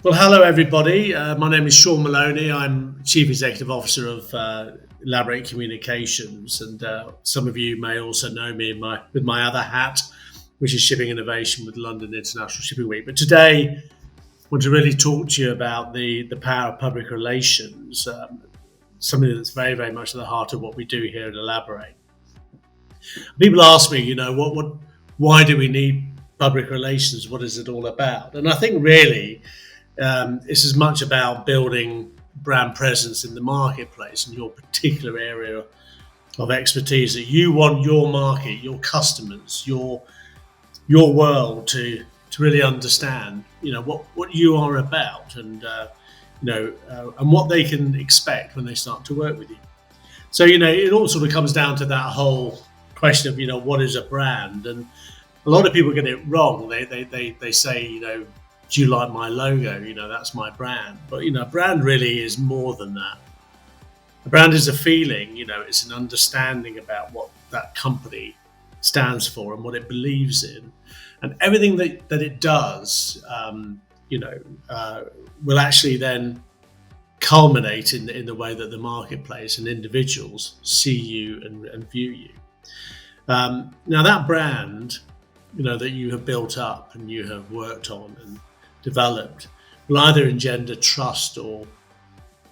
Well, hello everybody. My name is Sean Moloney. I'm Chief Executive Officer of Elaborate Communications, and some of you may also know me with my other hat, which is Shipping Innovation with London International Shipping Week. But today, I want to really talk to you about the power of public relations, something that's very, very much at the heart of what we do here at Elaborate. People ask me, why do we need public relations? What is it all about? And I think really it's as much about building brand presence in the marketplace in your particular area of expertise that you want your market, your customers, your world to really understand, what you are about and what they can expect when they start to work with you. So it all sort of comes down to that whole question of what is a brand, and a lot of people get it wrong. They say do you like my logo? That's my brand. But a brand really is more than that. A brand is a feeling. It's an understanding about what that company stands for and what it believes in, and everything that it does. Will actually then culminate in the way that the marketplace and individuals see you and view you. Now that brand, that you have built up and you have worked on and developed will either engender trust or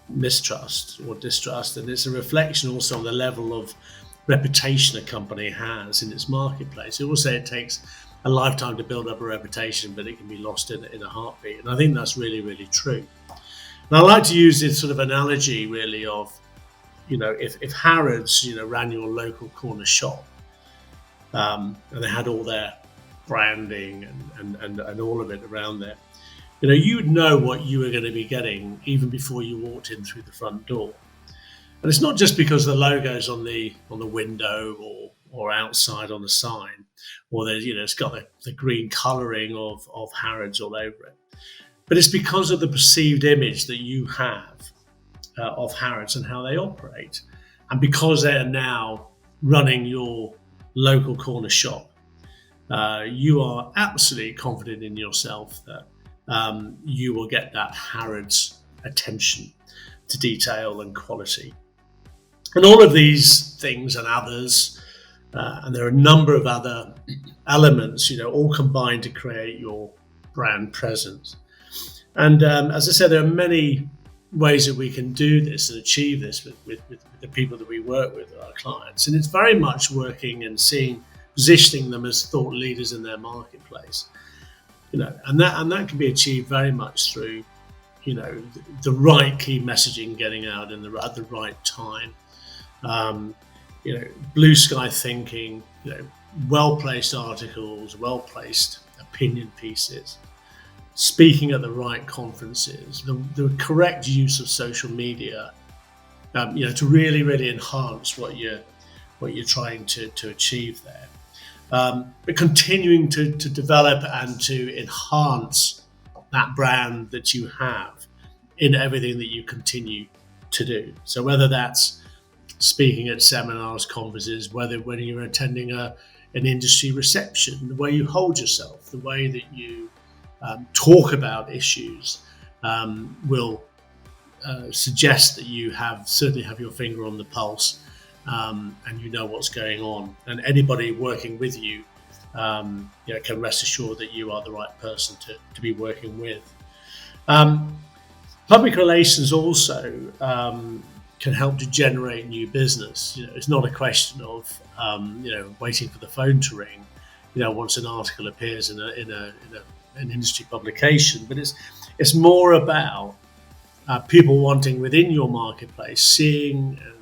mistrust or distrust, and it's a reflection also on the level of reputation a company has in its marketplace. It will say it takes a lifetime to build up a reputation, but it can be lost in a heartbeat, and I think that's really, really true. And I like to use this sort of analogy really of, if Harrods, ran your local corner shop, and they had all their branding and all of it around there, you would know what you were going to be getting even before you walked in through the front door. And it's not just because the logo's on the window or outside on the sign, or there's it's got the green colouring of Harrods all over it, but it's because of the perceived image that you have of Harrods and how they operate, and because they are now running your local corner shop. You are absolutely confident in yourself that you will get that Harrods attention to detail and quality. And all of these things and others, and there are a number of other elements, all combine to create your brand presence. And as I said, there are many ways that we can do this and achieve this with the people that we work with, our clients. And it's very much working and positioning them as thought leaders in their marketplace. And that can be achieved very much through, the right key messaging getting out at the right time. Blue sky thinking, well-placed articles, well-placed opinion pieces, speaking at the right conferences, the correct use of social media, to really, really enhance what you're trying to achieve there. But continuing to develop and to enhance that brand that you have in everything that you continue to do. So whether that's speaking at seminars, conferences, when you're attending an industry reception, the way you hold yourself, the way that you talk about issues will suggest that you certainly have your finger on the pulse. And you know what's going on, and anybody working with you, can rest assured that you are the right person to be working with. Public relations also can help to generate new business. It's not a question of waiting for the phone to ring, once an article appears in an industry publication, but it's more about people wanting within your marketplace, seeing and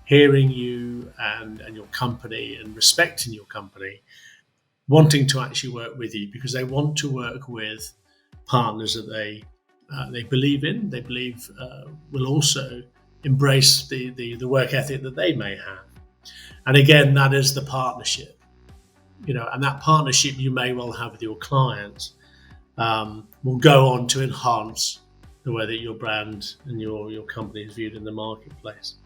hearing you and your company and respecting your company, wanting to actually work with you because they want to work with partners that they believe in, they believe will also embrace the work ethic that they may have. And again, that is the partnership, and that partnership you may well have with your clients will go on to enhance the way that your brand and your company is viewed in the marketplace.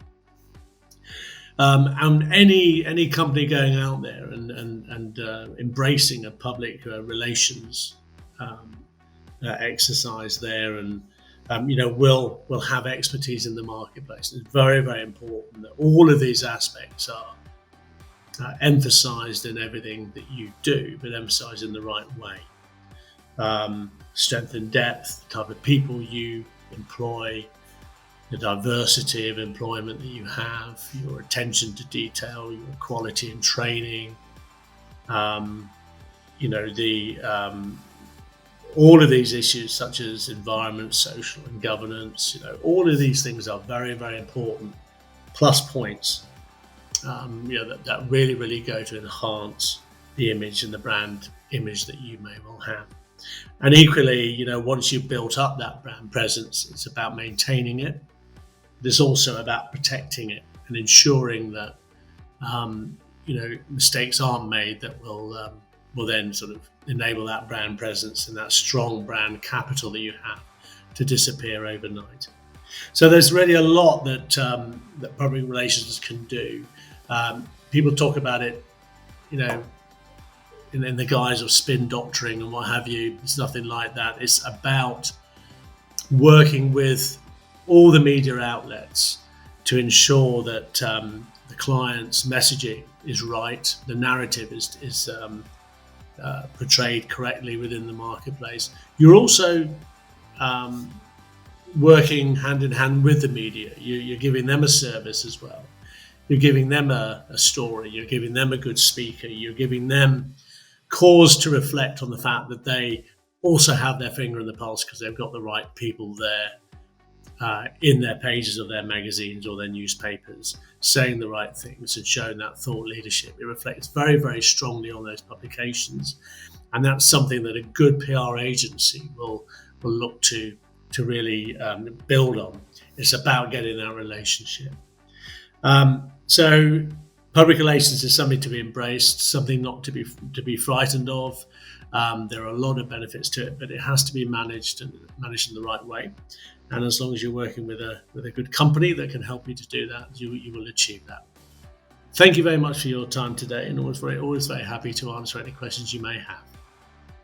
And any company going out there and embracing a public relations exercise there, and will have expertise in the marketplace. It's very, very important that all of these aspects are emphasised in everything that you do, but emphasised in the right way. Strength and depth, the type of people you employ, the diversity of employment that you have, your attention to detail, your quality and training, all of these issues such as environment, social and governance, all of these things are very, very important plus points that really, really go to enhance the image and the brand image that you may well have. And equally, once you've built up that brand presence, it's about maintaining it. It's also about protecting it and ensuring that mistakes aren't made that will then sort of enable that brand presence and that strong brand capital that you have to disappear overnight. So there's really a lot that public relations can do. People talk about it, in the guise of spin doctoring and what have you. It's nothing like that. It's about working with all the media outlets to ensure that the client's messaging is right, the narrative is portrayed correctly within the marketplace. You're also working hand in hand with the media. You're giving them a service as well. You're giving them a story. You're giving them a good speaker. You're giving them cause to reflect on the fact that they also have their finger in the pulse because they've got the right people there in their pages of their magazines or their newspapers, saying the right things and showing that thought leadership. It reflects very, very strongly on those publications. And that's something that a good PR agency will look to really build on. It's about getting that relationship. So public relations is something to be embraced, something not to be frightened of. There are a lot of benefits to it, but it has to be managed in the right way. And as long as you're working with a good company that can help you to do that, you will achieve that. Thank you very much for your time today, and always very happy to answer any questions you may have.